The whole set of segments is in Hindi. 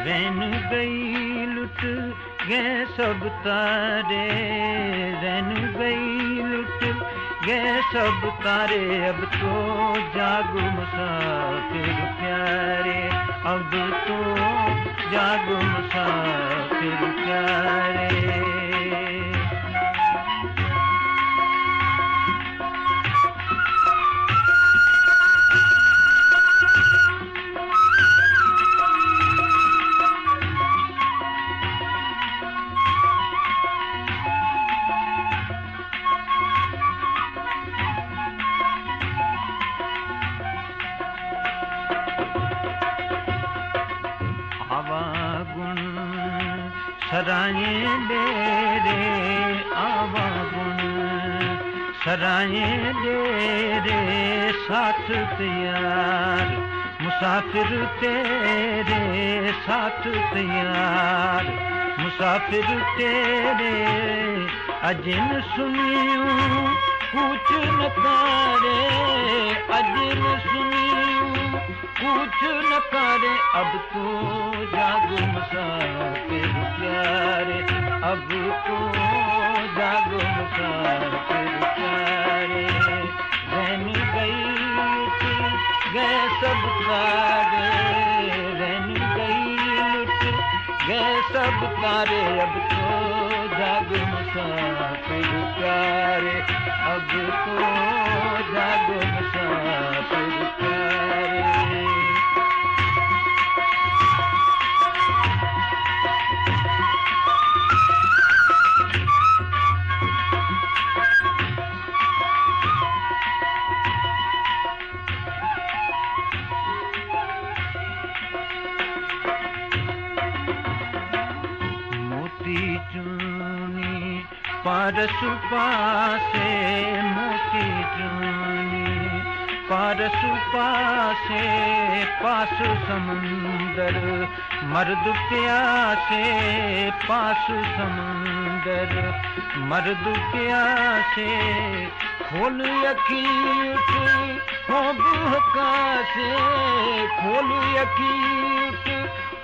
रैन गई लुट गए सब तारे, रैन गई लुट गए सब तारे। अब तो जागो मुसाफिर प्यारे, अब तो जागो मुसाफिर प्यारे। आवागुण सराये डेरे, आवागुण सराये डेरे, साथ तैयार मुसाफिर तेरे, साथ तैयार मुसाफिर तेरे। अजिन सुनियूं कुछ नकारे, अजिन सुनियूं कुछ नकारे। अब तो जागो मुसाफिर प्यारे, अब तो जागो मुसाफिर प्यारे। रैन गई लुट गए सब तारे, रैन गई लुट गए सब तारे। अब तो जागो मुसाफिर प्यारे, अब तो जागो मुसाफिर प्यारे। मोती चूनी पारस पासे, मोती चूनी पारस पासे। पास समुंदर मर्द प्यासे, पास समुंदर मर्द प्यासे। खोल यकीन हो बहका से, खोल यकीन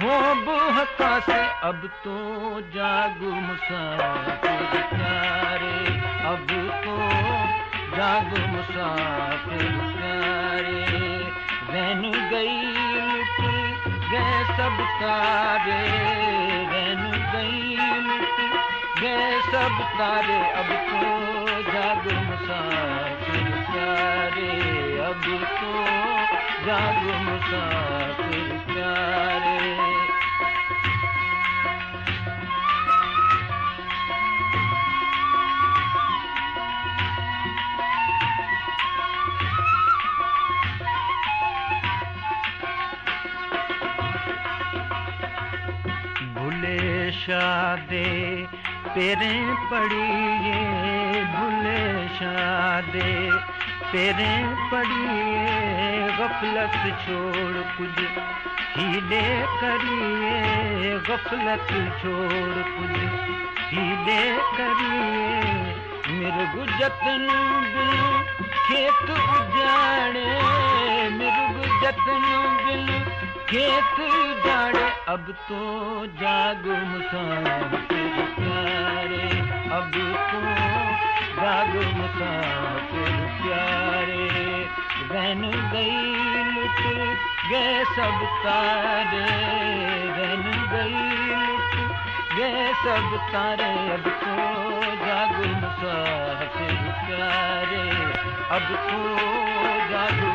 हो बहका से। अब तो जागो मुसाफिर प्यारे, अब तो जागो मुसाफिर प्यारे। रैन गई लुट गए सब तारे, रैन गई लुट गए सब तारे। अब तो जागो मुसाफिर प्यारे, अब तो जागो मुसाफिर प्यारे। भूले शादे पेरे पड़िए, भूले शादे पेरे पड़िए। गफलत छोड़ कुछ हीले करिए, गफलत छोड़ कुछ हीले करिए। मिर्ग जतन बिल खेत उजाड़े, मिर्ग जतन बिल खेत उजाड़े। अब तो जागो मुसाफिर प्यारे, अब तो जागो मुसाफिर प्यारे। रैन गई लुट गए सब तारे, रैन गई लुट गए सब तारे। अब तो जागो मुसाफिर प्यारे, अब तो जागो